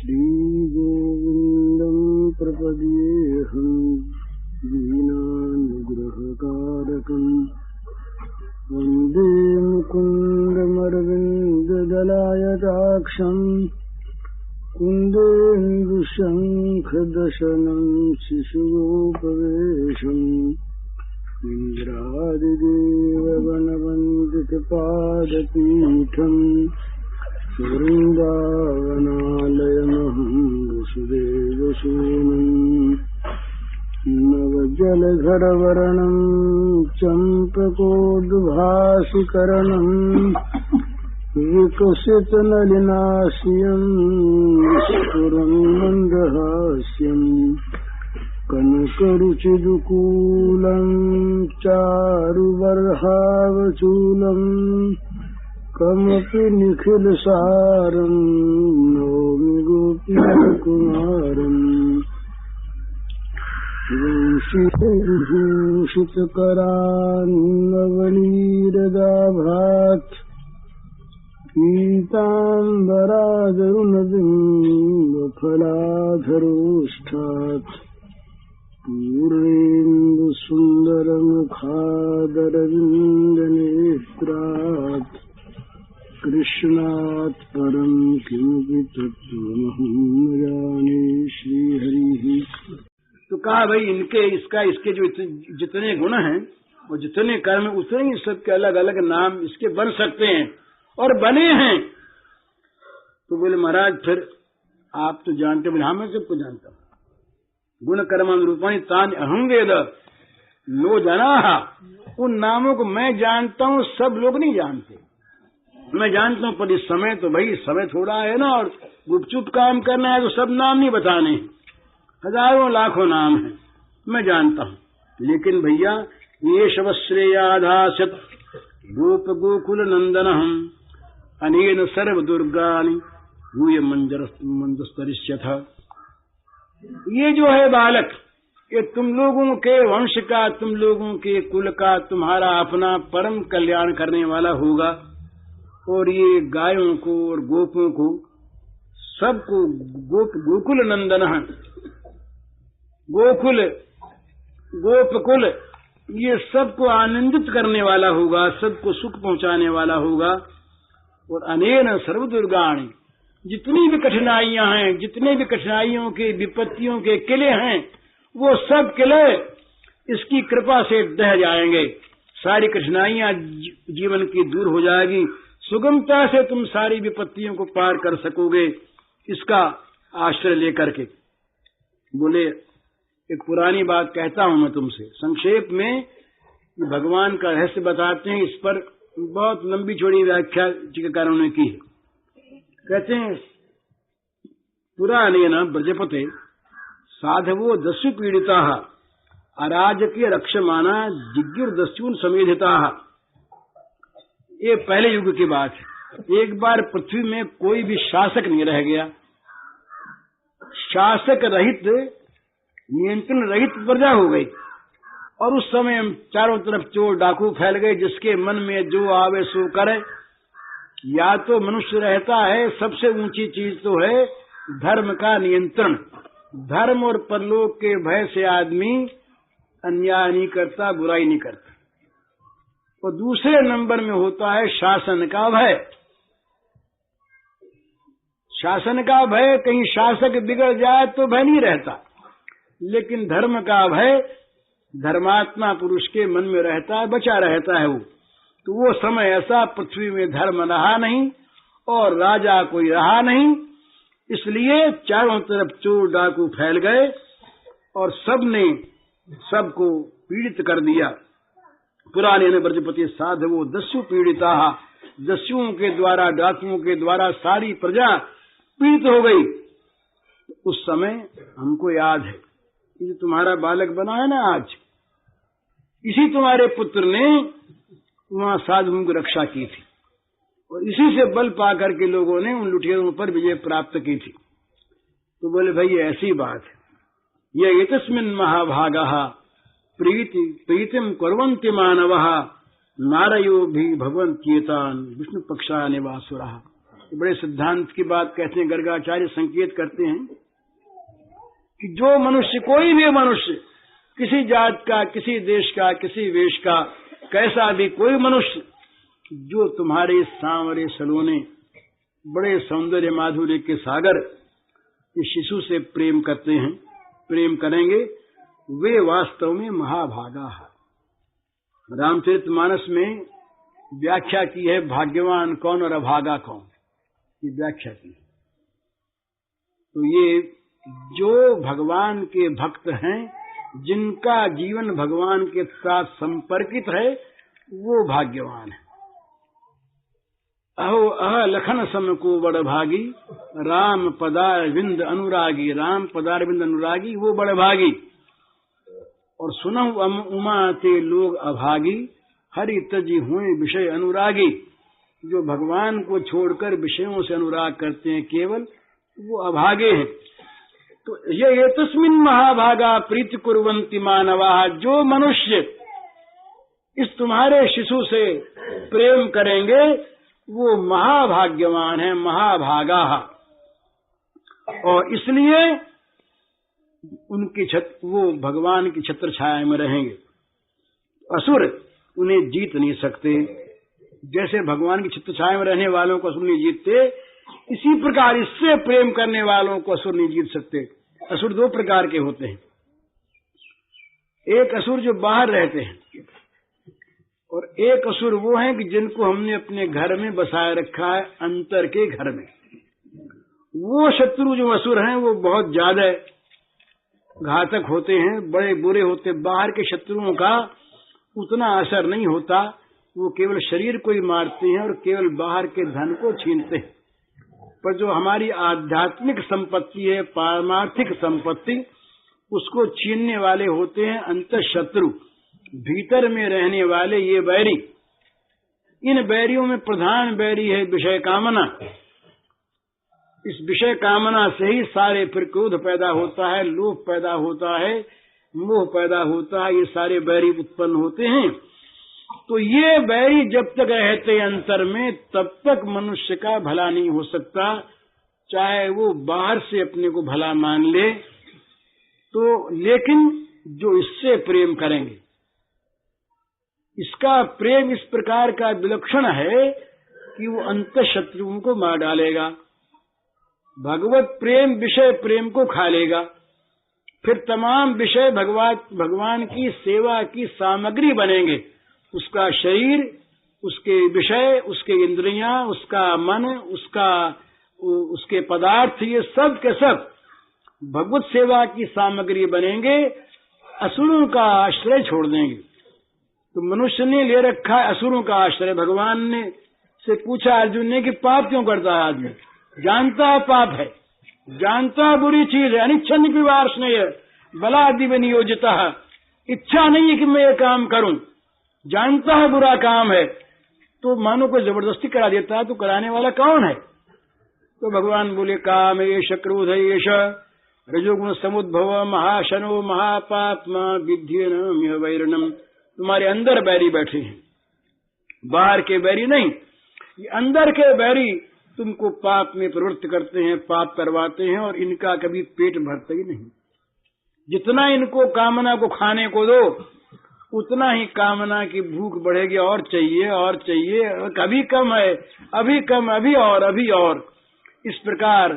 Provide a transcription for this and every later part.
श्रीगोविन्दं प्रपद्येऽहं दीनानुग्रहकारकम् वन्दे मुकुन्दमरविन्ददलायताक्षम् कुन्देन्दुशङ्खदशनं शिशुगोपवेशम् इन्द्रादिदेववनवन्दितपादपीठम् वृन्दावनालयमहं वसुदेवसूनम् नवजलधरवर्णं चम्पकोद्भासिकरणं विकसितनलिनास्यं विस्फुरन् मन्दहास्यं कनकरुचिदुकूलं चारुबर्हावचूलम् कमपि निखिलसारं नौमि गोपीकुमारम् वंशीभूषितकरान्नवनीरदाभात् पीताम्बरादरुणबिम्बफलाधरोष्ठात् पूर्णेन्दुसुन्दरमुखादरविन्दनेत्रात् कृष्णात् परं किमपि तत्त्वमहं न जाने। श्रीहरिः। तो कहा भाई इनके इसके जो जितने गुण हैं और जितने कर्म उतने ही सबके अलग अलग नाम इसके बन सकते हैं और बने हैं। तो बोले महाराज फिर आप तो जानते, बोले हाँ मैं सबको जानता हूँ। गुण कर्म रूपाणी तान अहं वेद लो जना। उन नामों को मैं जानता हूँ, सब लोग नहीं जानते। मैं जानता हूँ पर इस समय तो भाई समय थोड़ा है ना, और गुपचुप काम करना है तो सब नाम नहीं बताने, हजारों लाखों नाम है, मैं जानता हूँ। लेकिन भैया ये शवश्रेयाधासत गोप गोकुल नंदन अनेन सर्व दुर्गानि यूय मंदस्तरिष्यथ। ये जो है बालक, ये तुम लोगों के वंश का, तुम लोगों के कुल का, तुम्हारा अपना परम कल्याण करने वाला होगा। और ये गायों को और गोपों को सबको गोकुल नंदन, गोकुल गोपकुल, ये सबको आनंदित करने वाला होगा, सबको सुख पहुंचाने वाला होगा। और अनेन सर्व दुर्गाणि, जितनी भी कठिनाइयां हैं, जितने भी कठिनाइयों के विपत्तियों के किले हैं, वो सब किले इसकी कृपा से ढह जाएंगे। सारी कठिनाइयां जीवन की दूर हो जाएगी, सुगमता से तुम सारी विपत्तियों को पार कर सकोगे, इसका आश्रय लेकर के। बोले एक पुरानी बात कहता हूं मैं तुमसे, संक्षेप में भगवान का रहस्य बताते हैं। इस पर बहुत लंबी चौड़ी व्याख्या टीकाकारों ने की है। कहते हैं पुराने न ब्रजपते साधवो दस्यु पीड़िता अराजकीय रक्षमाना जिज्ञुर्दस्यून समेधिता। ये पहले युग की बात है। एक बार पृथ्वी में कोई भी शासक नहीं रह गया, शासक रहित, नियंत्रण रहित प्रजा हो गई। और उस समय चारों तरफ चोर डाकू फैल गए, जिसके मन में जो आवे सो करे। या तो मनुष्य रहता है, सबसे ऊंची चीज तो है धर्म का नियंत्रण। धर्म और परलोक के भय से आदमी अन्याय नहीं करता, बुराई नहीं करता। और दूसरे नंबर में होता है शासन का भय। शासन का भय, कहीं शासक बिगड़ जाए तो भय नहीं रहता, लेकिन धर्म का भय धर्मात्मा पुरुष के मन में रहता है, बचा रहता है वो। तो वो समय ऐसा पृथ्वी में धर्म रहा नहीं और राजा कोई रहा नहीं, इसलिए चारों तरफ चोर डाकू फैल गए और सबने सबको पीड़ित कर दिया। पुराने ने ब्रजपति साधवो दस्यु पीड़िता, दस्युओं के द्वारा, डाकुओं के द्वारा सारी प्रजा पीड़ित हो गई। उस समय हमको याद है, ये तुम्हारा बालक बना है ना आज, इसी तुम्हारे पुत्र ने वहां साधुओं की रक्षा की थी और इसी से बल पाकर के लोगों ने उन लुटेरों पर विजय प्राप्त की थी। तो बोले भाई ऐसी बात है, ये एतस्मिन् महाभागः प्रीतिम कुर्वन्ति मानवः नारयो भी भवन्त्येतान् विष्णु पक्षा निवासुरः। बड़े सिद्धांत की बात कहते हैं, गर्गाचार्य संकेत करते हैं कि जो मनुष्य, कोई भी मनुष्य, किसी जात का, किसी देश का, किसी वेश का, कैसा भी कोई मनुष्य, जो तुम्हारे सांवरे सलोने बड़े सौंदर्य माधुर्य के सागर इस शिशु से प्रेम करते हैं, प्रेम करेंगे, वे वास्तव में महाभागा है। रामचरितमानस में व्याख्या की है भाग्यवान कौन और अभागा कौन, ये व्याख्या की। तो ये जो भगवान के भक्त हैं, जिनका जीवन भगवान के साथ संपर्कित है, वो भाग्यवान है। अहो अह लखन सम को बड़ भागी, राम पदारविंद अनुरागी, राम पदारविंद अनुरागी वो बड़ भागी। और सुनहु उमा ते लोग अभागी, हरि तजी हुए विषय अनुरागी। जो भगवान को छोड़कर विषयों से अनुराग करते हैं केवल, वो अभागे हैं। तो ये तस्मिन महाभागा प्रीति कुर्वन्ति मानवा, जो मनुष्य इस तुम्हारे शिशु से प्रेम करेंगे वो महाभाग्यवान है, महाभागा। और इसलिए उनकी वो भगवान की छत्र छाया में रहेंगे। असुर उन्हें जीत नहीं सकते। जैसे भगवान की छत्र छाया में रहने वालों को असुर नहीं जीतते, इसी प्रकार इससे प्रेम करने वालों को असुर नहीं जीत सकते। असुर दो प्रकार के होते हैं, एक असुर जो बाहर रहते हैं, और एक असुर वो हैं कि जिनको हमने अपने घर में बसाए रखा है, अंतर के घर में। वो शत्रु जो असुर हैं वो बहुत ज्यादा घातक होते हैं, बड़े बुरे होते। बाहर के शत्रुओं का उतना असर नहीं होता, वो केवल शरीर को ही मारते हैं और केवल बाहर के धन को छीनते हैं। पर जो हमारी आध्यात्मिक संपत्ति है, पारमार्थिक संपत्ति, उसको छीनने वाले होते हैं अंतः शत्रु, भीतर में रहने वाले ये बैरी। इन बैरियों में प्रधान बैरी है विषय कामना। इस विषय कामना से ही सारे फिर क्रोध पैदा होता है, लोभ पैदा होता है, मोह पैदा होता है, ये सारे बैरी उत्पन्न होते हैं। तो ये बैरी जब तक रहते अंतर में, तब तक मनुष्य का भला नहीं हो सकता, चाहे वो बाहर से अपने को भला मान ले। तो लेकिन जो इससे प्रेम करेंगे, इसका प्रेम इस प्रकार का विलक्षण है कि वो अंत शत्रुओं को मार डालेगा। भगवत प्रेम विषय प्रेम को खा लेगा। फिर तमाम विषय भगवान की सेवा की सामग्री बनेंगे। उसका शरीर, उसके विषय, उसके इंद्रियां, उसका मन, उसके पदार्थ, ये सब के सब भगवत सेवा की सामग्री बनेंगे। असुरों का आश्रय छोड़ देंगे। तो मनुष्य ने ले रखा है असुरों का आश्रय। भगवान ने से पूछा अर्जुन ने कि पाप क्यों करता है आदमी? जानता है पाप है, जानता है बुरी चीज है, अनिच्छन की वार्ष्णेय बलादि में नियोजिता, इच्छा नहीं है कि मैं ये काम करूं, जानता है बुरा काम है, तो मानो को जबरदस्ती करा देता है। तो कराने वाला कौन है? तो भगवान बोले काम एष क्रोध एष रजोगुण समुद्भव महाशनो महापात्मा विद्येन वैरणम। तुम्हारे अंदर बैरी बैठे हैं, बाहर के बैरी नहीं। ये अंदर के बैरी तुमको पाप में प्रवृत्त करते हैं, पाप करवाते हैं, और इनका कभी पेट भरता ही नहीं। जितना इनको कामना को खाने को दो, उतना ही कामना की भूख बढ़ेगी, और चाहिए और चाहिए, कभी कम है, अभी कम, अभी और, अभी और। इस प्रकार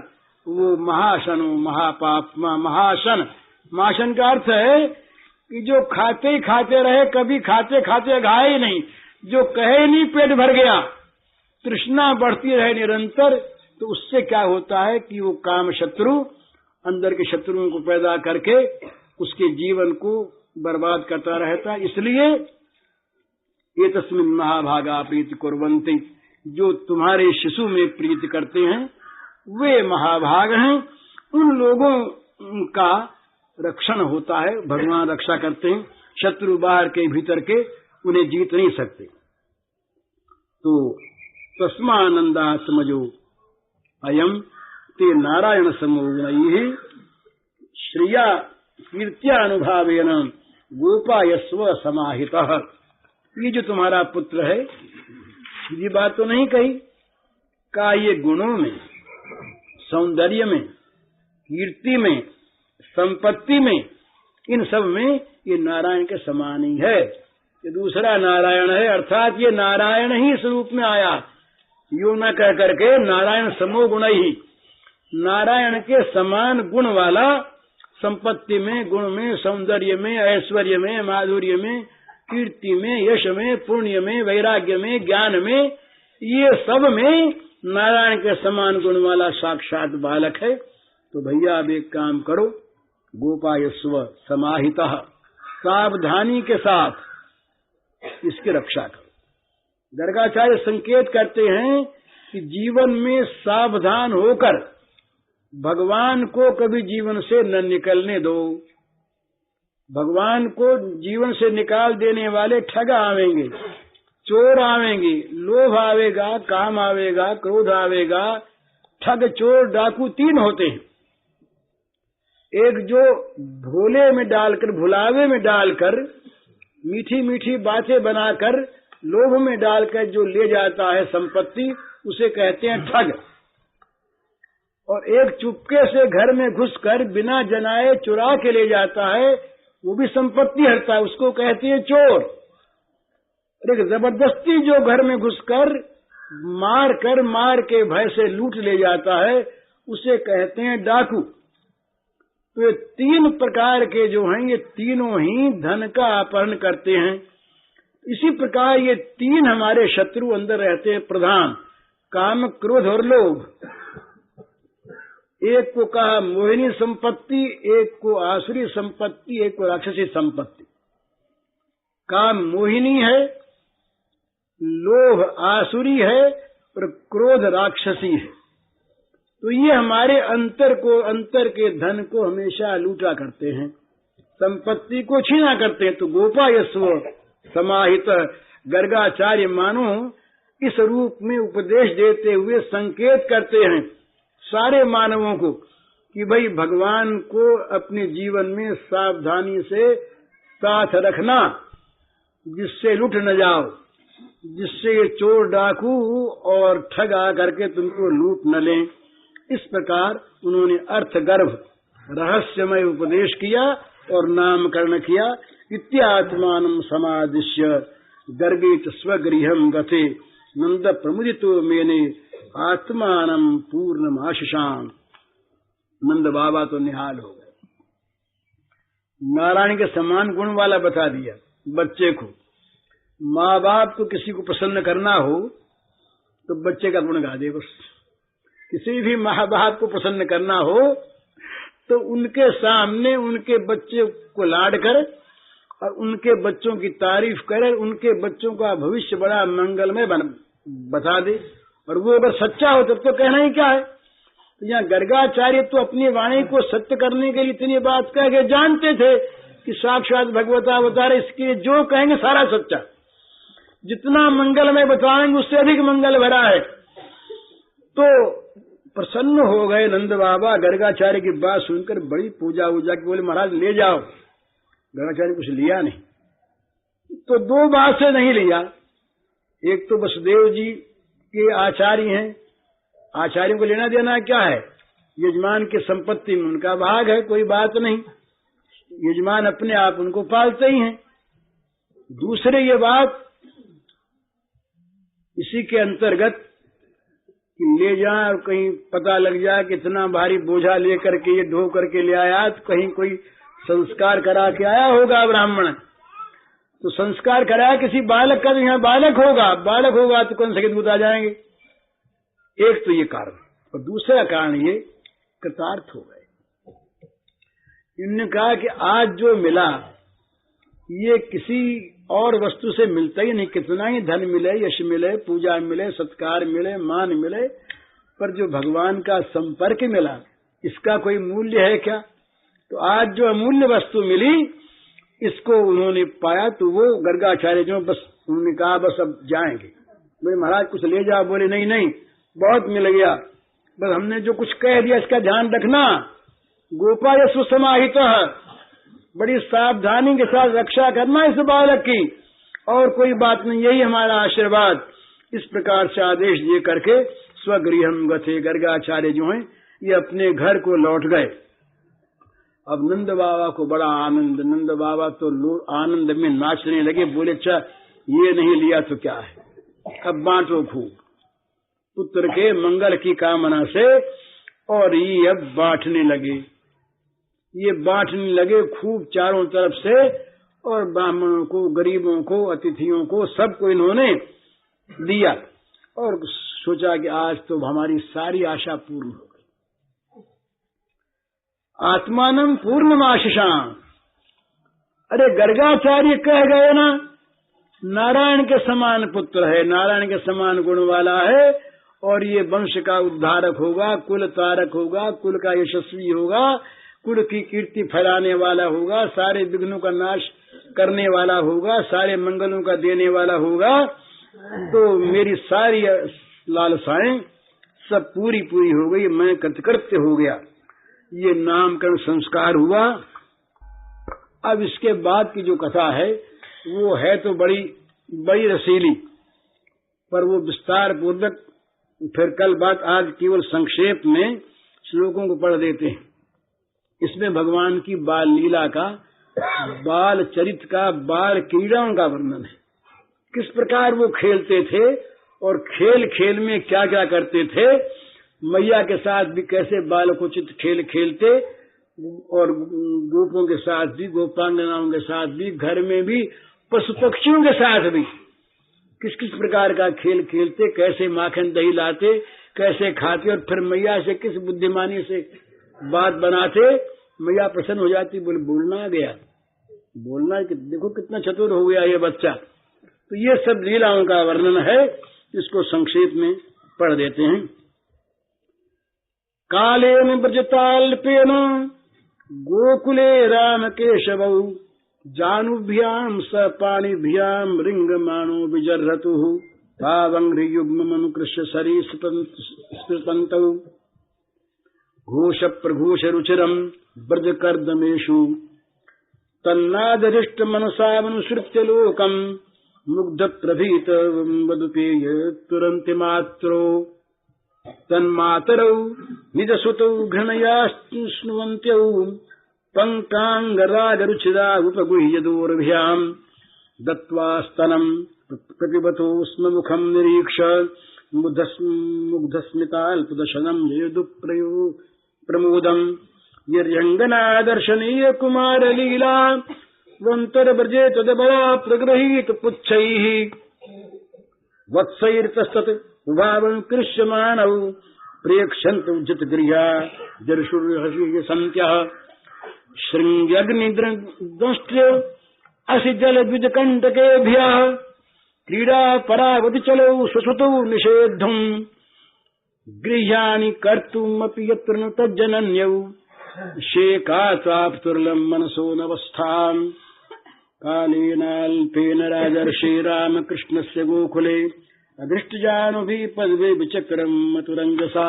वो महाशनो महापात्मा, महाशन, महाशन का अर्थ है कि जो खाते ही खाते रहे, कभी खाते खाते खाए ही नहीं, जो कहे नहीं पेट भर गया, तृष्णा बढ़ती रहे निरंतर, तो उससे क्या होता है कि वो काम शत्रु अंदर के शत्रुओं को पैदा करके उसके जीवन को बर्बाद करता रहता है। इसलिए ये तस्मिन् महाभागा प्रीति कुर्वन्ति, जो तुम्हारे शिशु में प्रीति करते हैं वे महाभाग हैं। उन लोगों का रक्षण होता है, भगवान रक्षा करते हैं। शत्रु बाहर के भीतर के उन्हें जीत नहीं सकते। तो तस्मानंदा समझो अयम ते नारायण समो गुणैः श्रिया कीर्त्या अनुभावेन गोपायस्व समाहितः। ये जो तुम्हारा पुत्र है, ये बात तो नहीं कही का ये गुणों में, सौंदर्य में, कीर्ति में, संपत्ति में, इन सब में ये नारायण के समान ही है। ये दूसरा नारायण है, अर्थात ये नारायण ही इस रूप में आया। यूं न कह करके नारायण समो गुण ही, नारायण के समान गुण वाला, संपत्ति में, गुण में, सौंदर्य में, ऐश्वर्य में, माधुर्य में, कीर्ति में, यश में, पुण्य में, वैराग्य में, ज्ञान में, ये सब में नारायण के समान गुण वाला साक्षात बालक है। तो भैया अब एक काम करो, गोपायस्व समाहितः, सावधानी के साथ इसकी रक्षा करो। गर्गाचार्य संकेत करते हैं कि जीवन में सावधान होकर भगवान को कभी जीवन से न निकलने दो। भगवान को जीवन से निकाल देने वाले ठग आवेंगे, चोर आवेंगे, लोभ आवेगा, काम आवेगा, क्रोध आवेगा। ठग, चोर, डाकू तीन होते हैं। एक जो भोले में डालकर, भुलावे में डालकर, मीठी मीठी बातें बनाकर, लोभ में डालकर जो ले जाता है संपत्ति, उसे कहते हैं ठग। और एक चुपके से घर में घुसकर बिना जनाए चुरा के ले जाता है, वो भी संपत्ति हरता है, उसको कहते हैं चोर। और एक जबरदस्ती जो घर में घुसकर मार के भय से लूट ले जाता है, उसे कहते हैं डाकू। तो ये तीन प्रकार के जो हैं, ये तीनों ही धन का अपहरण करते हैं। इसी प्रकार ये तीन हमारे शत्रु अंदर रहते हैं प्रधान, काम, क्रोध और लोभ। एक को कहा मोहिनी संपत्ति, एक को आसुरी संपत्ति, एक को राक्षसी संपत्ति। काम मोहिनी है, लोभ आसुरी है और क्रोध राक्षसी है। तो ये हमारे अंतर के धन को हमेशा लूटा करते हैं, संपत्ति को छीना करते हैं। तो गोपायस्व समाहित गर्गाचार्य मानो इस रूप में उपदेश देते हुए संकेत करते हैं सारे मानवों को कि भाई भगवान को अपने जीवन में सावधानी से साथ रखना, जिससे लुट न जाओ, जिससे ये चोर डाकू और ठग आ करके तुमको लूट न लें। इस प्रकार उन्होंने अर्थगर्भ रहस्यमय उपदेश किया और नामकरण किया। इत्यात्मानं समादिश्य गर्गेत स्वगृहं गते नंद प्रमुदितो मेने आत्मानं पूर्णमाशिषाम्। नंद बाबा तो निहाल हो गए। नारायण के समान गुण वाला बता दिया बच्चे को। माँ बाप को किसी को प्रसन्न करना हो तो बच्चे का गुण गा दे बस। किसी भी माँ बाप को प्रसन्न करना हो तो उनके सामने उनके बच्चे को लाड कर और उनके बच्चों की तारीफ करे, उनके बच्चों का भविष्य बड़ा मंगलमय बता दे। और वो अगर सच्चा हो तब तो कहना ही क्या है। तो यहाँ गर्गाचार्य तो अपनी वाणी को सत्य करने के लिए इतनी बात कह के जानते थे कि साक्षात भगवता अवतार, इसके जो कहेंगे सारा सच्चा। जितना मंगलमय बताएंगे उससे अधिक मंगल भरा है। तो प्रसन्न हो गए नंद बाबा गर्गाचार्य की बात सुनकर। बड़ी पूजा उजा की बोले महाराज ले जाओ। गर्गाचार्य कुछ लिया नहीं। तो दो बात से नहीं लिया। एक तो वसुदेव जी के आचार्य हैं, आचार्यों को लेना देना क्या है, यजमान की संपत्ति में उनका भाग है, कोई बात नहीं। यजमान अपने आप उनको पालते ही हैं। दूसरे ये बात इसी के अंतर्गत कि ले जाए और कहीं पता लग जाए कि इतना भारी बोझा लेकर के ये ढो करके ले आया, तो कहीं कोई संस्कार करा के आया होगा ब्राह्मण। तो संस्कार कराया किसी बालक का, तो यहाँ बालक होगा तो कौन सकेत बुता जाएंगे। एक तो ये कारण, और दूसरा कारण ये कृतार्थ हो गए। इन्होंने कहा कि आज जो मिला ये किसी और वस्तु से मिलता ही नहीं। कितना ही धन मिले, यश मिले, पूजा मिले, सत्कार मिले, मान मिले, पर जो भगवान का संपर्क मिला इसका कोई मूल्य है क्या। तो आज जो अमूल्य वस्तु मिली इसको उन्होंने पाया। तो वो गर्गाचार्य जो बस उन्होंने कहा बस अब जाएंगे। बोले महाराज कुछ ले जाओ। बोले नहीं बहुत मिल गया, बस हमने जो कुछ कह दिया इसका ध्यान रखना। गोपाय सुसमाहित, बड़ी सावधानी के साथ रक्षा करना इस बालक की, और कोई बात नहीं, यही हमारा आशीर्वाद। इस प्रकार से आदेश दे करके स्वगृहम गथे। गर्गाचार्य जो हैं ये अपने घर को लौट गए। अब नंद बाबा को बड़ा आनंद, नंद बाबा तो आनंद में नाचने लगे, बोले अच्छा ये नहीं लिया तो क्या है, अब बांटो खूब। पुत्र के मंगल की कामना से और ये अब बांटने लगे, ये बांटने लगे खूब चारों तरफ से, और ब्राह्मणों को, गरीबों को, अतिथियों को, सबको इन्होंने दिया और सोचा कि आज तो हमारी सारी आशा पूर्ण हो गई। आत्मानम पूर्णमाशिषाम। अरे गर्गाचार्य कह गए ना, नारायण के समान पुत्र है, नारायण के समान गुण वाला है, और ये वंश का उद्धारक होगा, कुल तारक होगा, कुल का यशस्वी होगा, कुल की कीर्ति फैलाने वाला होगा, सारे विघ्नों का नाश करने वाला होगा, सारे मंगलों का देने वाला होगा। तो मेरी सारी लालसाएं सब पूरी पूरी हो गई, मैं कृतकृत्य हो गया। ये नामकरण संस्कार हुआ। अब इसके बाद की जो कथा है वो है तो बड़ी बड़ी रसीली, पर वो विस्तार पूर्वक फिर कल बात, आज केवल संक्षेप में श्लोकों को पढ़ देते हैं। इसमें भगवान की बाल लीला का, बाल चरित्र का, बाल क्रीड़ाओं का वर्णन है। किस प्रकार वो खेलते थे और खेल खेल में क्या क्या करते थे, मैया के साथ भी कैसे बालकोचित खेल खेलते, और गोपों के साथ भी, गोपांगनाओं के साथ भी, घर में भी, पशु पक्षियों के साथ भी किस किस प्रकार का खेल खेलते, कैसे माखन दही लाते, कैसे खाते, और फिर मैया से किस बुद्धिमानी से बात बनाते। मैया प्रसन्न हो जाती, बोले बोलना गया, बोलना कि देखो कितना चतुर हो गया ये बच्चा। तो ये सब लीलाओं का वर्णन है, इसको संक्षेप में पढ़ देते हैं। कालेन ब्रजताल्पेन गोकुले राम केशवौ जानुभ्याम स पाणिभ्याम रिंगमाणो विजर्हतुः भावंघ्रियुग्ममनुकृष्य सरीसृपन्तौ घोष प्रघोष रुचिरम ब्रजकर्दमेषु तन्नादरिष्ट मनसामनुसृत्य लोकम मुग्ध प्रभीत वदुपेय तुरंतिमात्रो तन्मातरौ निजसुतौ घृणयास्नुवन्त्यौ पंकांगरागरुचिरा उपगुह्य दूरभ्याम् दत्त्वा स्तनम् प्रतिबतो स्म मुखम् निरीक्ष मुग्धस्मिताल्पदशनम् यदुप्रयो प्रमोदम् यर्यङ्गनादर्शनीय कुमार लीला वन्तरव्रजे तदबला प्रगृहीत पुच्छैः वत्सैर्तस्तत् उभावम् कृष्यमाणौ प्रेक्षन्तौ जितगृहा जर्षुर्हसि सन्त्यः शृङ्ग्यग्निदंष्ट्य असि जलद्विजकण्टकेभ्यः क्रीडा परावति चलौ सुसुतौ निषेद्धुम् गृह्याणि कर्तुमपि यत्र न तज्जनन्यौ शेकाचाप्तुर्लम् मनसो नवस्थाम् कालेनाल्पेन राजर्षि रामकृष्णस्य गोकुले अदृष्टजानुभिः पद्मे विचक्रम् मतुरञ्जसा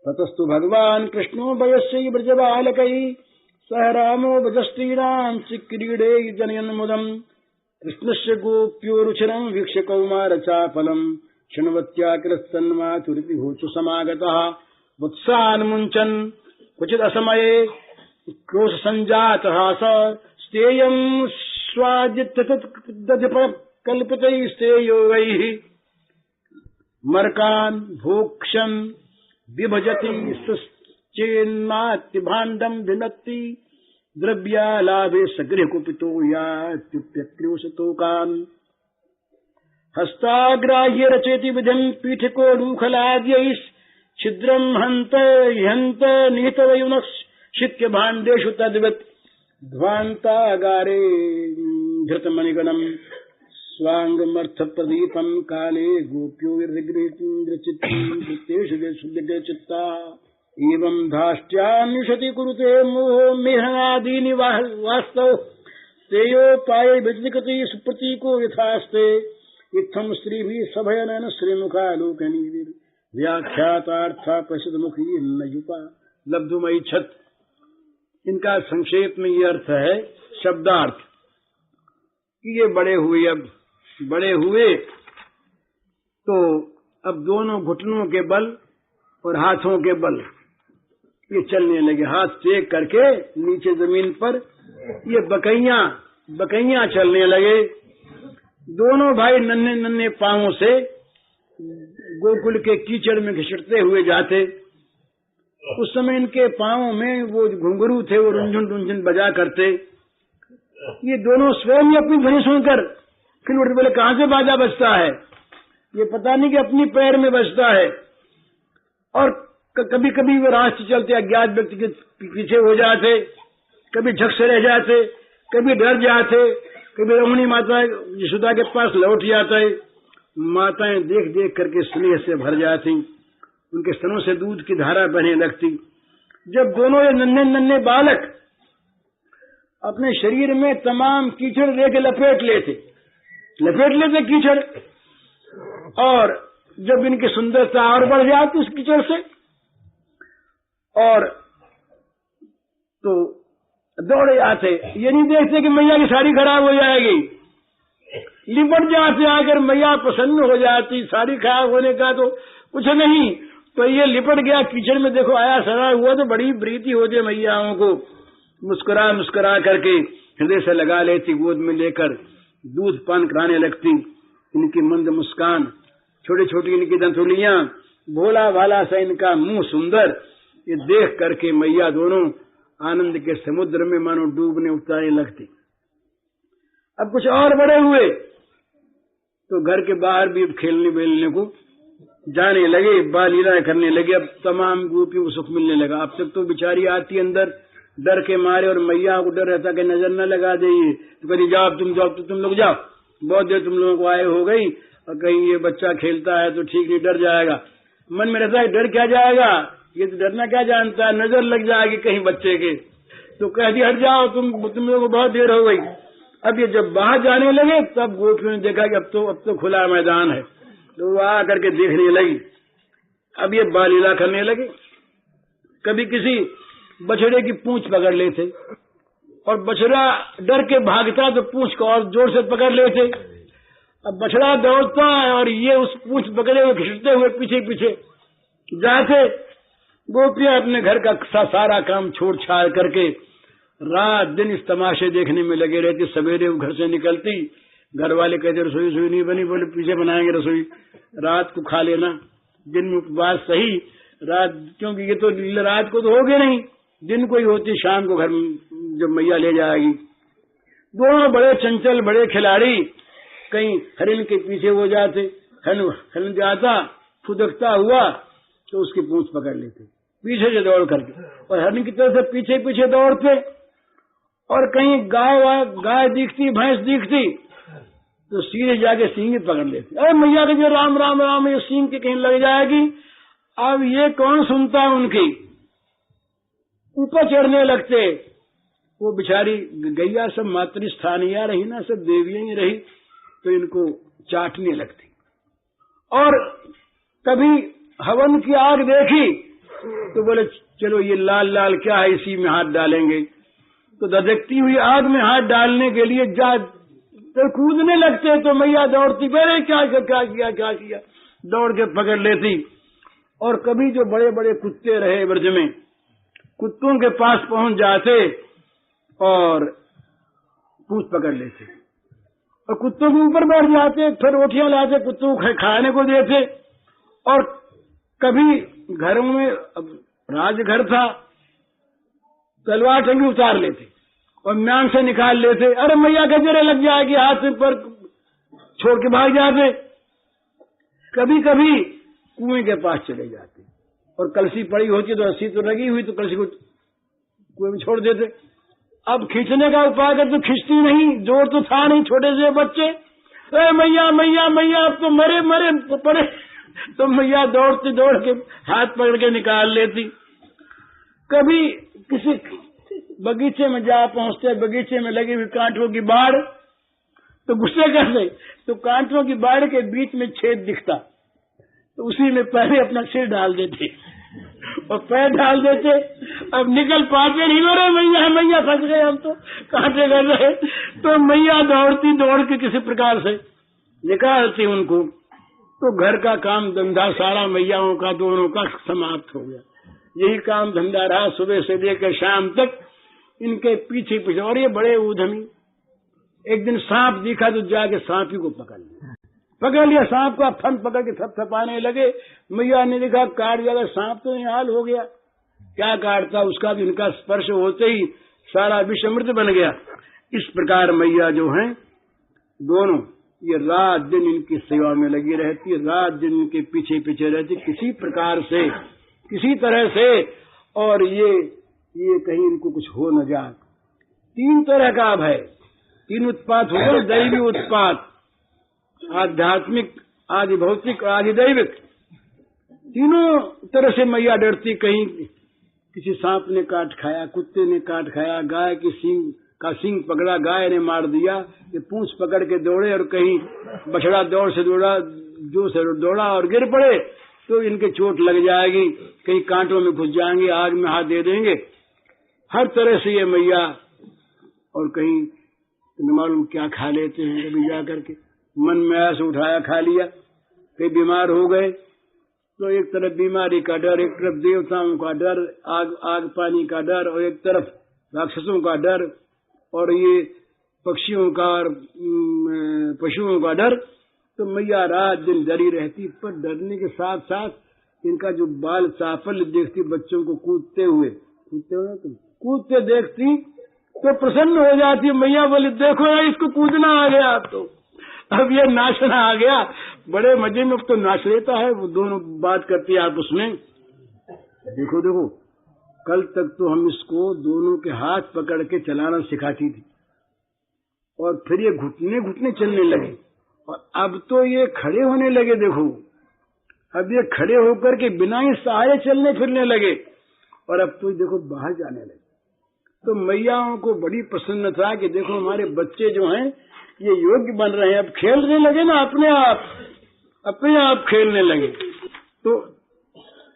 ततस्तु भगवान् कृष्णो वयस्यै ब्रजबालकैः सह रामो भजस्त्रीणाम् चिक्रीडे जनयन्मुदम् कृष्णस्य गोप्यो रुचिरम् वीक्ष्य कौमारचापलम् शृण्वत्या किरस्तन्मातुरिति भूचु समागतः वत्सान्मुञ्चन् क्वचिदसमये क्रोश सञ्जातः स स्तेयम् स्वादित्यकल्पितैस्तेयोगैः मर्कान् भोक्ष्यन् विभजति चेन्नात्य भिन्नति द्रव्यालाभे सगृह कुपितो यात्युप्यक्रोशतोकान् हस्ताग्राह्य रचयति विधिम् पीठकोडूखलाद्यैः छिद्रम् हन्त निहितवयुनः शित्य भाण्डेषु तद्वत् ध्वान्तागारे धृतमणिगणम् स्वाङ्गमर्थप्रदीपम् काले गोप्यो चित्ता एवं धाष्ट्यान्विषति कुरुते मोहो मेहनादीनि वास्तव तेयोपाय विजलिकति सुप्रतीको यथास्ते इत्थम् श्रीभिः सभयनन श्रीमुखालोकनी व्याख्यातार्था प्रसिद्धमुखी नयुपा लब्धुमैच्छत्। इनका संक्षेप में ये अर्थ है, शब्दार्थ कि ये बड़े हुए, अब बड़े हुए तो अब दोनों घुटनों के बल और हाथों के बल ये चलने लगे, हाथ टेक करके नीचे जमीन पर ये बकैया चलने लगे। दोनों भाई नन्हे नन्हे पांवों से गोकुल के कीचड़ में घिसटते हुए जाते। उस समय इनके पांवों में वो घुंघरू थे, वो रुंझुन रुंझुन बजा करते। ये दोनों स्वयं अपनी ध्वनि सुनकर फिर उठ बोले, कहां से बाजा बजता है? ये पता नहीं कि अपनी पैर में बजता है। और कभी कभी वो रास्ते चलते अज्ञात व्यक्ति के पीछे हो जाते, कभी झक से रह जाते, कभी डर जाते, कभी रमणी माता यशोदा के पास लौट जाता है। माताएं देख देख करके स्नेह से भर जाती, उनके स्तनों से दूध की धारा बहने लगती। जब दोनों ये नन्हे नन्हे बालक अपने शरीर में तमाम कीचड़ लेके लपेट लेते कीचड़, और जब इनकी सुंदरता और बढ़ जाती उस कीचड़ से, और तो दौड़े आते। ये नहीं देखते कि मैया की साड़ी खराब हो जाएगी, लिपट जाते आकर, मैया प्रसन्न हो जाती। साड़ी खराब होने का तो कुछ नहीं, तो ये लिपट गया कीचड़ में, देखो आया सरा हुआ, तो बड़ी प्रीति होती मैयाओं को। मुस्कुरा मुस्कुरा करके हृदय से लगा लेती, गोद में लेकर दूध पान कराने लगती। इनकी मंद मुस्कान, छोटी छोटी इनकी दंतुलियां, भोला भाला सा इनका मुंह सुंदर, ये देख करके मैया दोनों आनंद के समुद्र में मानो डूबने उतारने लगती। अब कुछ और बड़े हुए तो घर के बाहर भी खेलने बेलने को जाने लगे, बाल लीला करने लगे। अब तमाम गोपियों को सुख मिलने लगा। अब तक तो बेचारी आती अंदर डर के मारे, और मैया को डर रहता कि नजर न लगा दे, तो कहीं जाओ तो तुम लोग जाओ, बहुत देर तुम लोगों को आए हो गई, और कहीं ये बच्चा खेलता है तो ठीक नहीं, डर जाएगा। मन में रहता है डर क्या जाएगा, ये तो डरना क्या जानता है, नजर लग जाएगी कहीं बच्चे के, तो कह दी हट जाओ तुम लोगों को बहुत देर हो गई। अब ये जब बाहर जाने लगे तब गोपियों ने देखा कि अब तो खुला मैदान है, तो वो आ करके देखने लगी। अब ये बाल लीला करने लगे। कभी किसी बछड़े की पूंछ पकड़ लेते, और बछड़ा डर के भागता तो पूंछ को और जोर से पकड़ लेते। अब बछड़ा दौड़ता है और ये उस पूंछ पकड़े हुए घिसटते हुए पीछे पीछे जाते। गोपियां अपने घर का सारा काम छोड़ छाड़ करके रात दिन इस तमाशे देखने में लगे रहती। सवेरे वो घर से निकलती, घर वाले कहते रसोई नहीं बनी, बोले पीछे बनाएंगे रसोई, रात को खा लेना, दिन में उपवास सही, रात क्योंकि ये तो रात को तो होगे नहीं, दिन को ही होती, शाम को घर में जब मैया ले जाएगी। दोनों बड़े चंचल, बड़े खिलाड़ी, कहीं हरिण के पीछे हो जाते, हरिण जाता फुदकता हुआ तो उसकी पूंछ पकड़ लेते पीछे से दौड़ करके, और हरिण की तरफ से पीछे पीछे दौड़ते। और कहीं गाय दिखती, भैंस दिखती तो सीधे जाके सींग पकड़ लेते। अरे मैया के जो राम राम राम, ये सींग के कहीं लग जाएगी। अब ये कौन सुनता है उनकी, ऊपर चढ़ने लगते। वो बेचारी गैया सब मातृस्थानीय रही ना, सब देवियां ही रही, तो इनको चाटने लगती। और कभी हवन की आग देखी तो बोले चलो ये लाल लाल क्या है, इसी में हाथ डालेंगे। तो धधकती हुई आग में हाथ डालने के लिए तो कूदने लगते, तो मैया दौड़ती, अरे क्या किया, दौड़ के पकड़ लेती। और कभी जो बड़े बड़े कुत्ते रहे ब्रज में, कुत्तों के पास पहुंच जाते और पूंछ पकड़ लेते, और कुत्तों के ऊपर बैठ जाते, फिर रोटियां लाते, कुत्तों को खाने को देते। और कभी घरों में, अब राजघर था, तलवार टंगी उतार लेते और म्यान से निकाल लेते। अरे मैया गजरे लग जाएगी, हाथ पर छोड़ के भाग जाते। कभी कभी कुएं के पास चले जाते, और कलसी पड़ी होती तो रस्सी तो लगी हुई, तो कलसी को कुएं में छोड़ देते। अब खींचने का उपाय कर तो खींचती नहीं, जोर तो था नहीं, छोटे से बच्चे, अरे मैया मैया मैया अब तो मरे पड़े, तो मैया दौड़ के हाथ पकड़ के निकाल लेती। कभी किसी बगीचे में जा पहुंचते, बगीचे में लगी हुई कांटों की बाढ़, तो गुस्से करते, तो कांटों की बाढ़ के बीच में छेद दिखता, तो उसी में पहले अपना सिर डाल देते और पैर डाल देते। अब निकल पाते नहीं, अरे मैया फंस गए, हम तो कांटे कर रहे। तो मैया दौड़ के किसी प्रकार से निकालती उनको, तो घर का काम धंधा सारा मैयाओं का दोनों का समाप्त हो गया। यही काम धंधा रहा सुबह से लेकर शाम तक इनके पीछे पीछे। और ये बड़े उद्यमी, एक दिन सांप दिखा तो जाके सांप ही को पकड़ लिया सांप का फन पकड़ के थपथपाने लगे। मैया ने देखा काट जाएगा सांप, तो निहाल हो गया, क्या काटता उसका भी इनका स्पर्श होते ही सारा विष अमृत बन गया। इस प्रकार मैया जो है दोनों ये रात दिन इनकी सेवा में लगी रहती, रात दिन इनके पीछे पीछे रहती किसी प्रकार से किसी तरह से, और ये कहीं इनको कुछ हो न जाए। 3 तरह का भय, 3 उत्पात हो गए, दैवी उत्पात, आध्यात्मिक, आदि भौतिक, आदि दैविक। तीनों तरह से मैया डरती, कहीं किसी सांप ने काट खाया, कुत्ते ने काट खाया, गाय की सींग पकड़ा, गाय ने मार दिया, ये पूंछ पकड़ के दौड़े, और कहीं बछड़ा जो से दौड़ा और गिर पड़े तो इनके चोट लग जाएगी, कहीं कांटों में घुस जाएंगे, आग में हाथ दे देंगे। हर तरह से ये मैया, और कहीं न मालूम क्या खा लेते हैं कभी जा करके, मन में ऐसे उठाया खा लिया। कहीं बीमार हो गए तो एक तरफ बीमारी का डर, एक तरफ देवताओं का डर, आग पानी का डर, और एक तरफ राक्षसों का डर, और ये पक्षियों का और पशुओं का डर। तो मैया रात दिन डरी रहती, पर डरने के साथ साथ इनका जो बाल चापल्य देखती, बच्चों को कूदते देखती तो प्रसन्न हो जाती। मैया बोली देखो यार, इसको कूदना आ गया, तो अब ये नाचना आ गया, बड़े मजे में तो नाच लेता है। वो दोनों बात करती है आपस में, देखो कल तक तो हम इसको दोनों के हाथ पकड़ के चलाना सिखाती थी, और फिर ये घुटने चलने लगे, और अब तो ये खड़े होने लगे। देखो अब ये खड़े होकर के बिना ही सहारे चलने फिरने लगे, और अब तो देखो बाहर जाने लगे। तो मैयाओं को बड़ी प्रसन्नता कि देखो हमारे बच्चे जो हैं ये योग्य बन रहे हैं, अब खेलने लगे ना, अपने आप खेलने लगे। तो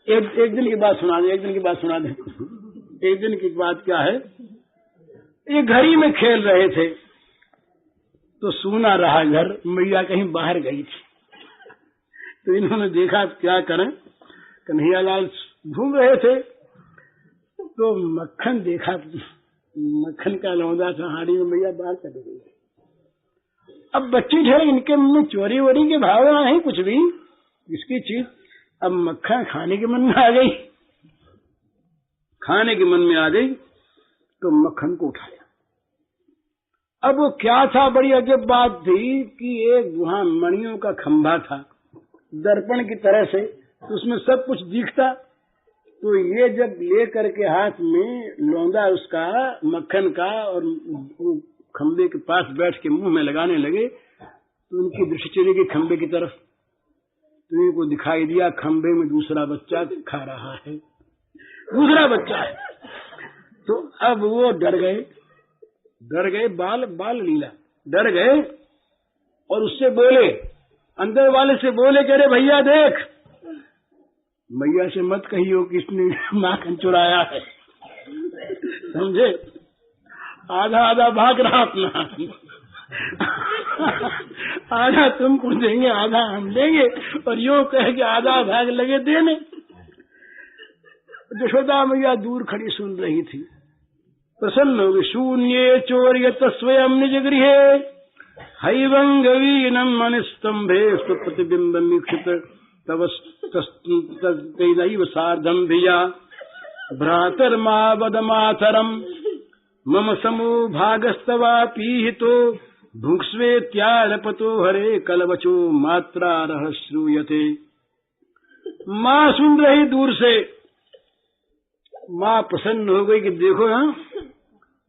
एक दिन की बात सुना दे। एक दिन की बात क्या है, ये घड़ी में खेल रहे थे तो सूना रहा घर, मैया कहीं बाहर गई थी। तो इन्होंने देखा क्या करें, कन्हैयालाल घूम रहे थे तो मक्खन देखा, मक्खन का लौंदा था हाड़ी में, मैया बाहर चली गई। अब बच्चे ठहरे, इनके मन में चोरी वोरी के भावना है कुछ भी, इसकी चीज। अब मक्खन खाने के मन में आ गई, तो मक्खन को उठाया। अब वो क्या था, बड़ी अजब बात थी कि एक वहां मणियों का खंभा था दर्पण की तरह से, तो उसमें सब कुछ दिखता। तो ये जब ले करके हाथ में लौंदा उसका मक्खन का, और खंबे के पास बैठ के मुंह में लगाने लगे, तो उनकी दृष्टि चली गई खंबे की तरफ। तो इनको दिखाई दिया खंबे में दूसरा बच्चा खा रहा है, दूसरा बच्चा है। तो अब वो डर गए, बाल लीला डर गए, और उससे बोले, अंदर वाले से बोले कि अरे भैया देख, मैया से मत कहियो कि इसने माखन चुराया है, समझे। आधा भाग रहा अपना, आधा तुमको देंगे आधा हम देंगे, और यूं कह के आधा भाग लगे देने। यशोदा मैया दूर खड़ी सुन रही थी, प्रसन्न हो गई। शून्ये चोर्यत स्वयं निज गृहे, हैवंगवीनम मनिस्तंभे प्रतिबिंबमीक्षित तव तैनैव सार्धं भिया भ्रातर्मा वदमातरम मम समो भागस्तवापीहितो भुक्स्वेत्यालपतो हरे कलवचो मात्रारः श्रूयते। माँ सुन रही दूर से, माँ प्रसन्न हो गई कि देखो ना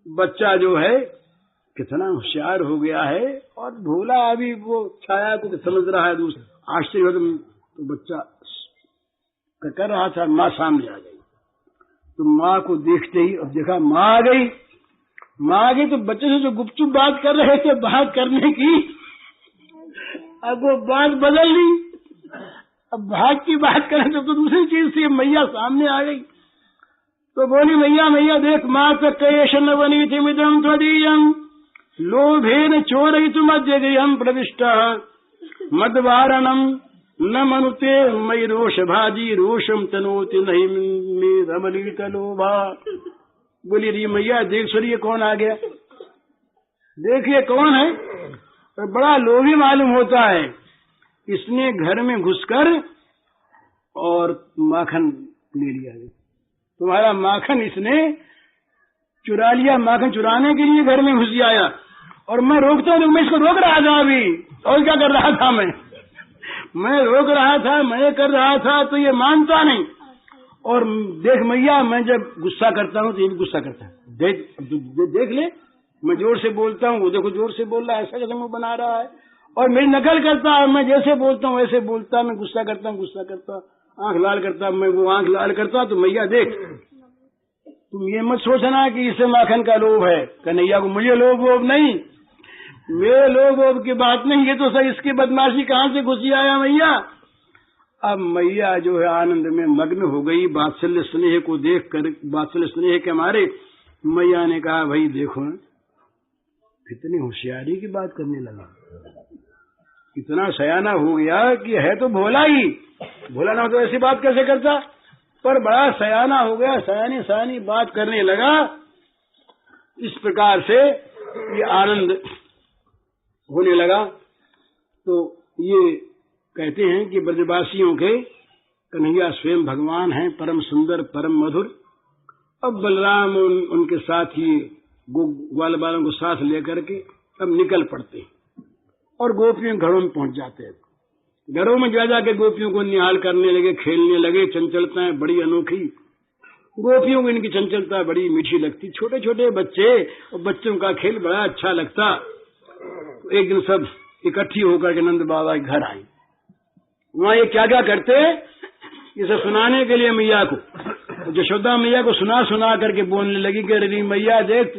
बच्चा जो है कितना होशियार हो गया है, और भोला अभी वो छाया को समझ रहा है। दूसरा आश्चर्य तो बच्चा कर रहा था, माँ सामने आ गई। तो माँ को देखते ही अब देखा माँ आ गई, तो बच्चे से जो गुपचुप बात कर रहे थे बात करने की, अब वो बात बदल ली, अब भाग की बात करें तो दूसरी चीज थी। मैया सामने आ गई तो बोली, मैया देख, माता क्लेश नवनीति मिदं त्वदीयं लोभेन चोरयितुमद्य गृहं प्रविष्टः मद्वारणं न मनुते मई रोष भाजी रोषम तनोति नहीं में रमली तलोभा। बोली री मैया देख सुनिए कौन आ गया, देखिए कौन है। तो बड़ा लोभी मालूम होता है। इसने घर में घुसकर और माखन ले लिया, तुम्हारा माखन इसने चुरा लिया। माखन चुराने के लिए घर में घुस आया और मैं रोकता हूँ, मैं इसको रोक रहा था अभी। और क्या कर रहा था मैं रोक रहा था, मैं कर रहा था, तो ये मानता नहीं। और देख मैया, मैं जब गुस्सा करता हूँ तो ये भी गुस्सा करता है। देख ले, मैं जोर से बोलता हूँ, वो देखो जोर से बोल रहा है, ऐसा कैसे मुंह बना रहा है। और मेरी नकल करता है, मैं जैसे बोलता हूँ वैसे बोलता, मैं गुस्सा करता हूँ, गुस्सा करता, आंख लाल करता, मैं वो आंख लाल करता। तो मैया देख, तुम ये मत सोचना कि इसे माखन का लोभ है। कन्हैया को मुझे लोभ वोभ नहीं, मेरे लोभ वोभ की बात नहीं, ये तो सर इसकी बदमाशी कहाँ से घुसी आया मैया। अब मैया जो है आनंद में मग्न हो गई, वात्सल्य स्नेह को देख कर, वात्सल्य स्नेह के मारे मैया ने कहा भाई देखो, कितनी होशियारी की बात करने लगा, इतना सयाना हो गया कि है तो भोला ही, भोला ना हो तो ऐसी बात कैसे करता, पर बड़ा सयाना हो गया, सयानी सयानी बात करने लगा। इस प्रकार से ये आनंद होने लगा। तो ये कहते हैं कि ब्रजवासियों के कन्हैया स्वयं भगवान हैं, परम सुंदर परम मधुर। अब बलराम उनके साथ ही ग्वाल बालों को साथ लेकर के अब निकल पड़ते और गोपियों घरों में पहुंच जाते हैं। घरों में जा जाके गोपियों को निहाल करने लगे, खेलने लगे। चंचलता है बड़ी अनोखी, गोपियों को इनकी चंचलता बड़ी मीठी लगती। छोटे छोटे बच्चे और बच्चों का खेल बड़ा अच्छा लगता। तो एक दिन सब इकट्ठी होकर के नंद बाबा के घर आई। वहाँ ये क्या क्या करते, इसे सुनाने के लिए मैया को, यशोदा मैया को सुना सुना करके बोलने लगी कि अरे मैया देख,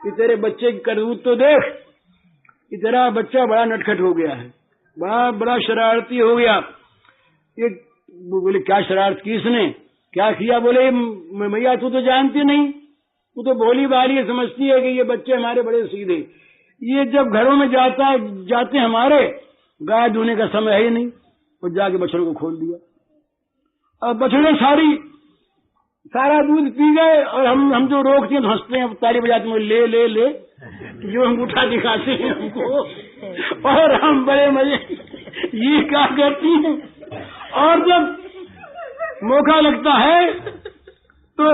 कि तेरे बच्चे की करतूत तो देख, कि तेरा बच्चा बड़ा नटखट हो गया है, बड़ा शरारती हो गया। ये बोले क्या शरारत की इसने, क्या किया? बोले मैया तू तो जानती नहीं, तू तो भोली भाली समझती है कि ये बच्चे हमारे बड़े सीधे। ये जब घरों में जाते हमारे, गाय धोने का समय है ही नहीं, और जाके बछड़ों को खोल दिया। अब बछड़े सारा दूध पी गए, और हम जो रोकते हैं तो हंसते हैं, ताली बजाते हैं, ले ले ले, जो हम उठा दिखाते हैं हमको, और हम बड़े मजे ये क्या करती हैं। और जब मौका लगता है तो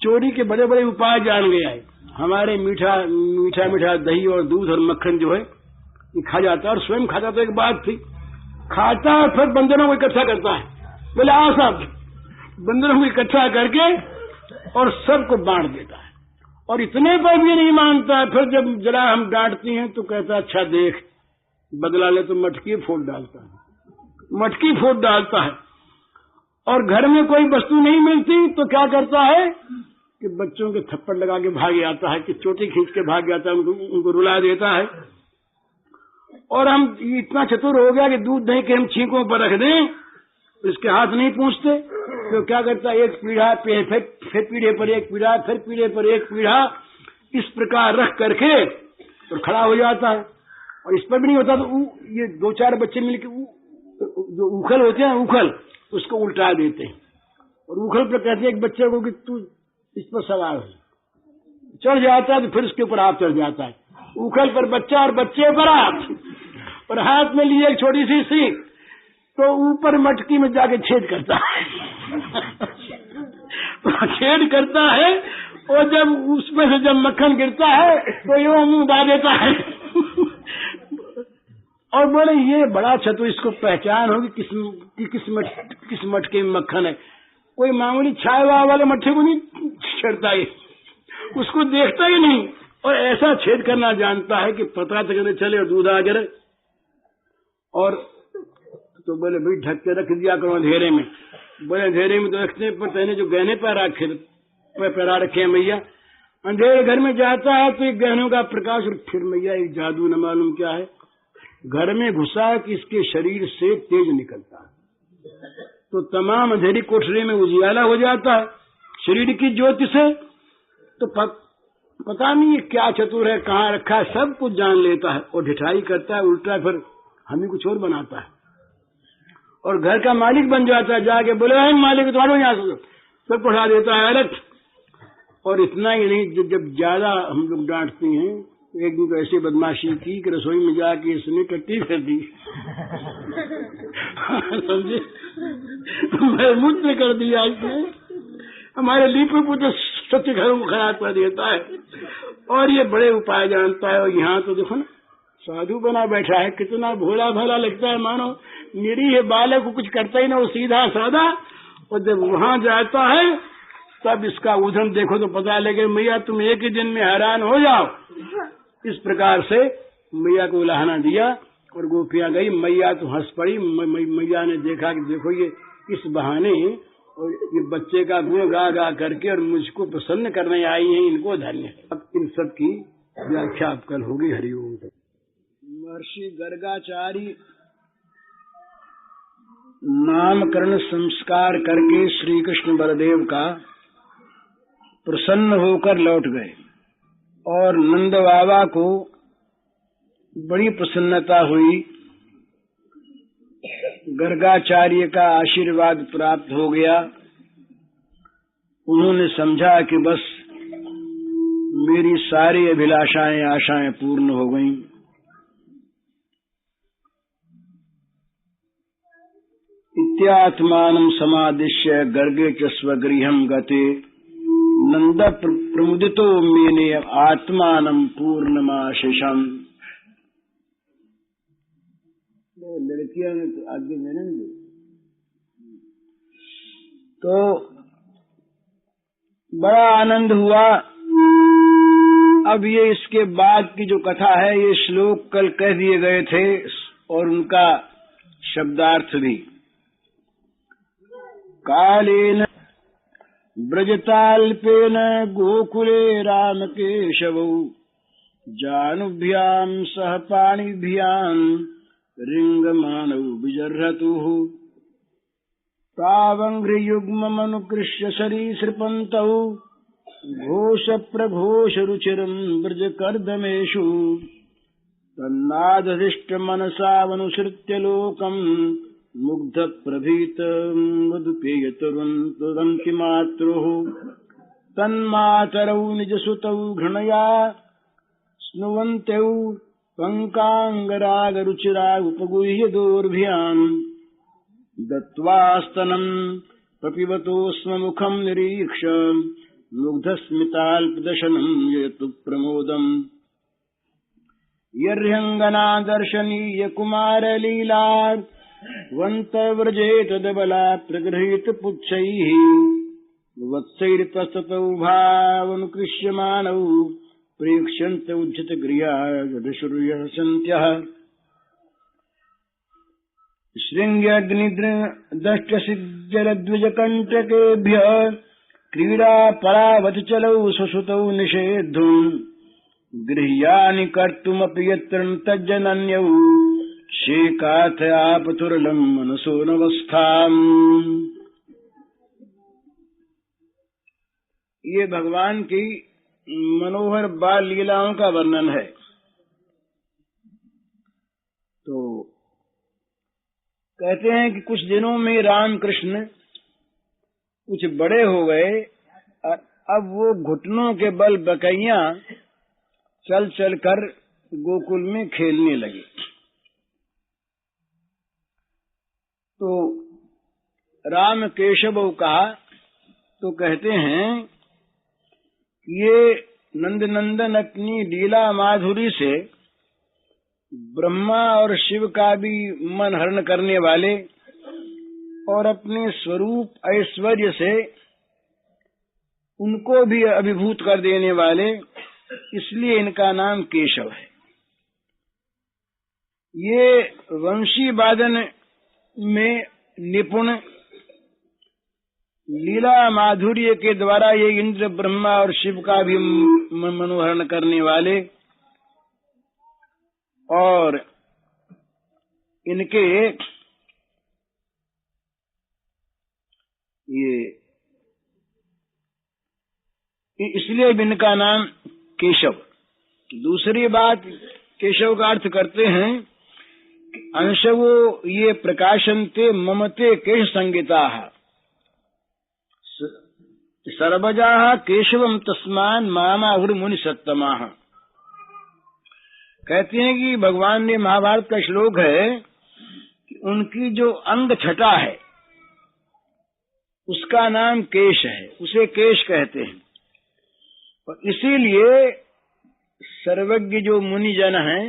चोरी के बड़े बड़े उपाय जान गया है। हमारे मीठा मीठा मीठा दही और दूध और मक्खन जो है ये खा जाता है, और स्वयं खाता। तो एक बात थी, खाता और फिर बंदरों को इकट्ठा करता है। बोले आओ सब, बंदरों को इकट्ठा करके और सबको बांट देता है, और इतने पर भी नहीं मानता। फिर जब जरा हम डांटती हैं तो कहता अच्छा देख, बदला ले तो मटकी फोड़ डालता है, मटकी फोड़ डालता है। और घर में कोई वस्तु नहीं मिलती तो क्या करता है कि बच्चों के थप्पड़ लगा के भाग आता है, कि चोटी खींच के भाग जाता है, उनको रुला देता है। और हम इतना चतुर हो गया कि दूध दही के हम छींकों पर रख दें, इसके हाथ नहीं पूछते। तो क्या करता है, एक पीढ़ा फिर पीढ़े पर एक पीढ़ा, फिर पीढ़े पर एक पीढ़ा, इस प्रकार रख करके और खड़ा हो जाता है। और इस पर भी नहीं होता तो ये दो चार बच्चे मिलकर जो उखल होते हैं, उखल उसको उल्टा देते हैं, और उखल पर कहते हैं एक बच्चे को कि तू इस पर सवार हो, चढ़ जाता है तो फिर उसके ऊपर आप चढ़ जाता है। उखल पर बच्चा और बच्चे पर आप, और हाथ में लिए एक छोटी सी सीख, तो ऊपर मटकी में जाके छेद करता है छेद करता है, और जब उसमें से जब मक्खन गिरता है तो ये मुंह उड़ा देता है और बोले ये बड़ा चतुर, इसको पहचान होगी किस मटके में मक्खन है। कोई मामूली छाए वाले मट्ठे को नहीं छेड़ता, ये उसको देखता ही नहीं, और ऐसा छेद करना जानता है कि पता तक चले और दूध आ गिरे। और तो बोले भाई ढक के रख दिया करो अंधेरे में। बोले अंधेरे में तो रखने पर तेने जो गहने पैरा रखे हैं मैया, अंधेरे घर में जाता है तो एक गहनों का प्रकाश, और फिर मैया एक जादू न मालूम क्या है, घर में घुसा कि इसके शरीर से तेज निकलता है, तो तमाम अंधेरी कोठरी में उजियाला हो जाता है शरीर की ज्योति से। तो पता नहीं क्या चतुर है, कहाँ रखा है, सब कुछ जान लेता है, और ढिठाई करता है उल्टा, फिर हमें कुछ और बनाता है। और घर का मालिक बन जाता है, जाके बोले भाई मालिक तुम्हारे यहाँ से सब पढ़ा देता है अलग। और इतना ही नहीं, जब ज्यादा हम लोग डांटते हैं, एक दिन तो ऐसी बदमाशी की कि रसोई में जाके इसने टट्टी कर दी समझे, मुझसे कर दिया इसने। हमारे लीपे पुत्र सत्य घरों को खराब कर देता है, और ये बड़े उपाय जानता है। और यहाँ तो देखो ना, साधु बना बैठा है, कितना भोला भाला लगता है, मानो मेरी ये बालक को कुछ करता ही ना, वो सीधा साधा। और जब वहां जाता है तब इसका उधम देखो तो पता लगे, मैया तुम एक ही दिन में हैरान हो जाओ। इस प्रकार से मैया को उलाहना दिया और गोपियां गई। मैया तो हंस पड़ी। मैया ने देखा कि देखो ये इस बहाने और ये बच्चे का गुण गा गा करके और मुझको प्रसन्न करने आई हैं, इनको धन्य है। अब इन सब की व्याख्या अब कल होगी। हरिओम। महर्षि गर्गाचार्य नामकरण संस्कार करके श्री कृष्ण बलदेव का प्रसन्न होकर लौट गए और नंद बाबा को बड़ी प्रसन्नता हुई। गर्गाचार्य का आशीर्वाद प्राप्त हो गया। उन्होंने समझा कि बस मेरी सारी अभिलाषाएं आशाएं पूर्ण हो गईं। इत्यात्मानं समादिश्य गर्गे च स्वगृहं गते नंद प्रमुदितो मेने आत्मानं पूर्णमाशिषम्। लड़कियां ने तो आगे मैंने तो बड़ा आनंद हुआ। अब ये इसके बाद की जो कथा है, ये श्लोक कल कह दिए गए थे और उनका शब्दार्थ भी। कालेन ब्रजताल्पेन गोकुले रामकेशवौ जानुभ्यां सह पाणिभ्यां रिंगमानौ विजर्हतुः तावङ्घ्रियुग्ममनुकृष्य सरीसृपन्तौ घोषप्रघोषरुचिरं ब्रजकर्दमेषु तन्नादधिष्टमनसावनुसृत्य लोकम् मुग्धप्रभीतं वदुपेयतरुन्ति मातुः तन्मातरौ निजसुतौ घृणया स्नुवन्त्यौ पङ्काङ्गरागरुचिरा उपगुह्य दोर्भ्याम् दत्त्वास्तनम् प्रपिबतो स्म मुखम् निरीक्ष्य मुग्धस्मिताल्पदशनम् यतु प्रमोदम्। यर्ह्यङ्गना दर्शनीय कुमारलीला वन्तव्रजे तदबला प्रगृहीत पुच्छैः वत्सैर्तस्ततौ भावनुकृष्यमाणौ प्रेक्ष्यन्त उज्झित गृहाश्रुयसन्त्यः शृङ्ग्यग्निदष्टसिज्जलद्विजकण्टकेभ्यः क्रीडा परावतचलौ सुसुतौ निषेद्धुम् गृह्यानि कर्तुमपि यत्र तज्जनन्यौ शेकाथयापतुरलम् मनसोऽनवस्थाम्। ये भगवान की मनोहर बाल लीलाओं का वर्णन है। तो कहते हैं कि कुछ दिनों में रामकृष्ण कुछ बड़े हो गए और अब वो घुटनों के बल बकैया चल चल कर गोकुल में खेलने लगे। तो राम केशव कहा तो कहते हैं ये नंदनंदन अपनी लीला माधुरी से ब्रह्मा और शिव का भी मन हरण करने वाले और अपने स्वरूप ऐश्वर्य से उनको भी अभिभूत कर देने वाले, इसलिए इनका नाम केशव है। ये वंशी वादन में निपुण, लीला माधुर्य के द्वारा ये इंद्र ब्रह्मा और शिव का भी मनोहरण करने वाले और इनके ये इसलिए इनका नाम केशव। दूसरी बात केशव का अर्थ करते हैं अंशवो ये प्रकाशन्ते ममते केश संगीता सर्वजा केशवम तस्मान मामाहुर मुनि सत्तमा। कहते हैं कि भगवान ने, महाभारत का श्लोक है कि उनकी जो अंग छटा है उसका नाम केश है, उसे केश कहते हैं। और इसीलिए सर्वज्ञ जो मुनिजन हैं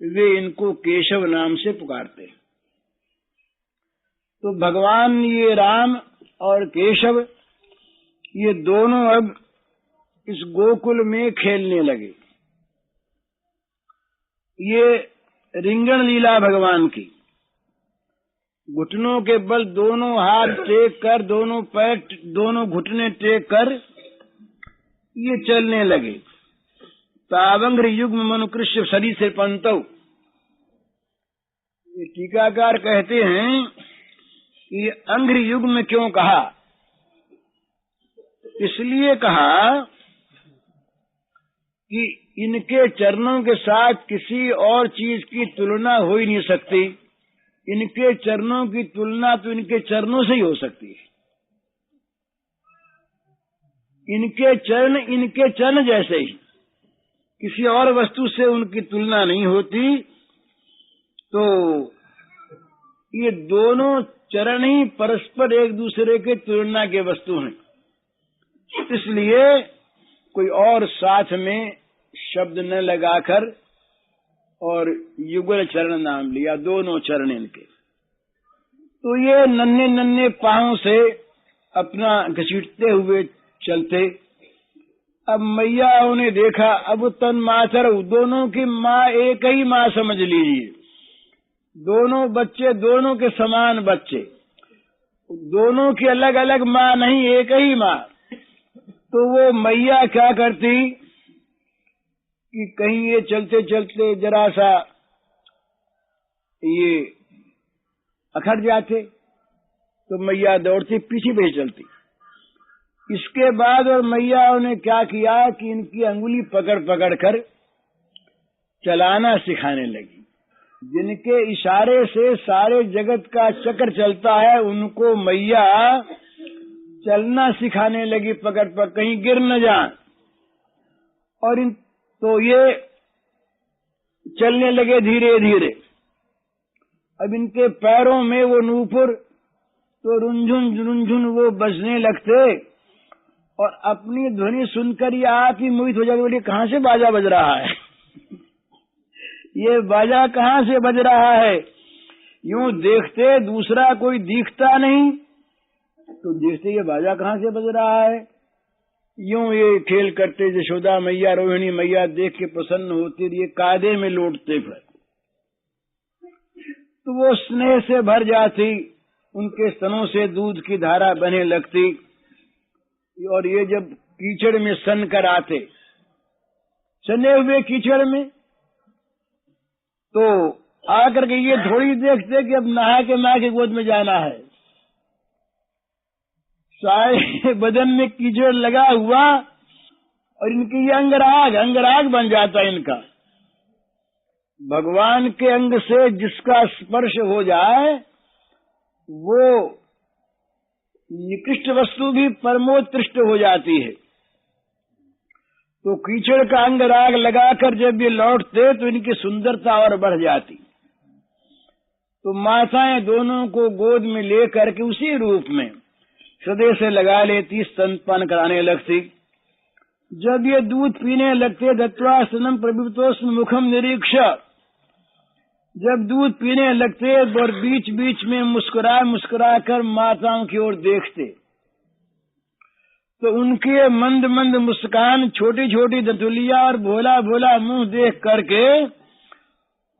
वे इनको केशव नाम से पुकारते हैं। तो भगवान ये राम और केशव ये दोनों अब इस गोकुल में खेलने लगे। ये रिंगण लीला भगवान की, घुटनों के बल दोनों हाथ टेक कर, दोनों पैर, दोनों घुटने टेक कर ये चलने लगे। तावंग्र युग्म मनुकृष्य शरीर से पंतव। ये टीकाकार कहते हैं कि अंग्र युग में क्यों कहा, इसलिए कहा कि इनके चरणों के साथ किसी और चीज की तुलना हो ही नहीं सकती। इनके चरणों की तुलना तो इनके चरणों से ही हो सकती है। इनके चरण जैसे ही, किसी और वस्तु से उनकी तुलना नहीं होती। तो ये दोनों चरण ही परस्पर एक दूसरे के तुलना के वस्तु हैं। इसलिए कोई और साथ में शब्द न लगाकर और युगल चरण नाम लिया, दोनों चरण इनके। तो ये नन्हे नन्हे पांव से अपना घसीटते हुए चलते। अब मैया उन्हें देखा, अब तन मातर, दोनों की माँ एक ही माँ समझ लीजिए। दोनों बच्चे दोनों के समान बच्चे, दोनों की अलग अलग माँ नहीं, एक ही माँ। तो वो मैया क्या करती कि कहीं ये चलते चलते जरा सा ये अखड़ जाते तो मैया दौड़ती पीछे भी चलती। इसके बाद और मैया ने क्या किया कि इनकी अंगुली पकड़ पकड़ कर चलाना सिखाने लगी। जिनके इशारे से सारे जगत का चक्र चलता है उनको मैया चलना सिखाने लगी, पकड़ पकड़, कहीं गिर न जाए। और तो ये चलने लगे धीरे धीरे। अब इनके पैरों में वो नूपुर तो रुंझुन रुंझुन वो बजने लगते और अपनी ध्वनि सुनकर ये आप ही मोहित हो जाते, बोले कहाँ से बाजा बज रहा है ये बाजा कहाँ से बज रहा है। यूं देखते दूसरा कोई दिखता नहीं तो देखते ये बाजा कहाँ से बज रहा है। यूं ये खेल करते यशोदा मैया रोहिणी मैया देख के प्रसन्न होती, ये कायदे में लौटते फिर तो वो स्नेह से भर जाती, उनके स्तनों से दूध की धारा बहने लगती। और ये जब कीचड़ में सन कर आते, सने हुए कीचड़ में, तो आकर के ये थोड़ी देखते कि अब नहा के माँ की गोद में जाना है। सारे बदन में कीचड़ लगा हुआ और इनकी ये अंगराग बन जाता है इनका। भगवान के अंग से जिसका स्पर्श हो जाए वो निकृष्ट वस्तु भी परमोत्कृष्ट हो जाती है। तो कीचड़ का अंगराग लगाकर जब ये लौटते तो इनकी सुंदरता और बढ़ जाती। तो माताएं दोनों को गोद में लेकर के उसी रूप में हृदय से लगा लेती, स्तनपान कराने लगती। जब ये दूध पीने लगते, दत्वा स्तनम प्रभुतोस्म मुखम निरीक्ष, जब दूध पीने लगते और बीच बीच में मुस्कुरा मुस्कुरा कर माताओं की ओर देखते तो उनके मंद मंद मुस्कान, छोटी छोटी दतुलिया और भोला भोला मुंह देख करके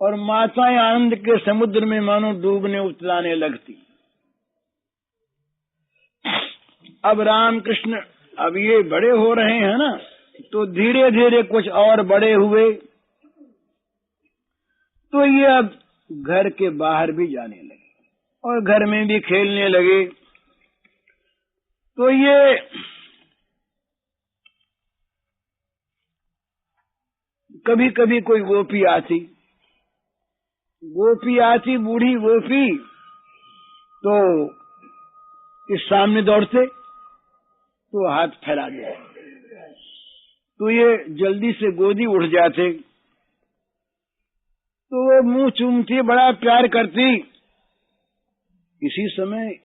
और माताएं आनंद के समुद्र में मानो डूबने उतराने लगती। अब रामकृष्ण अब ये बड़े हो रहे हैं ना, तो धीरे धीरे कुछ और बड़े हुए तो ये अब घर के बाहर भी जाने लगे और घर में भी खेलने लगे। तो ये कभी कभी कोई गोपी आती, गोपी आती, बूढ़ी गोपी, तो इस सामने दौड़ते तो हाथ फैला गया, तो ये जल्दी से गोदी उठ जाते, तो वो मुंह चूमती, बड़ा प्यार करती। इसी समय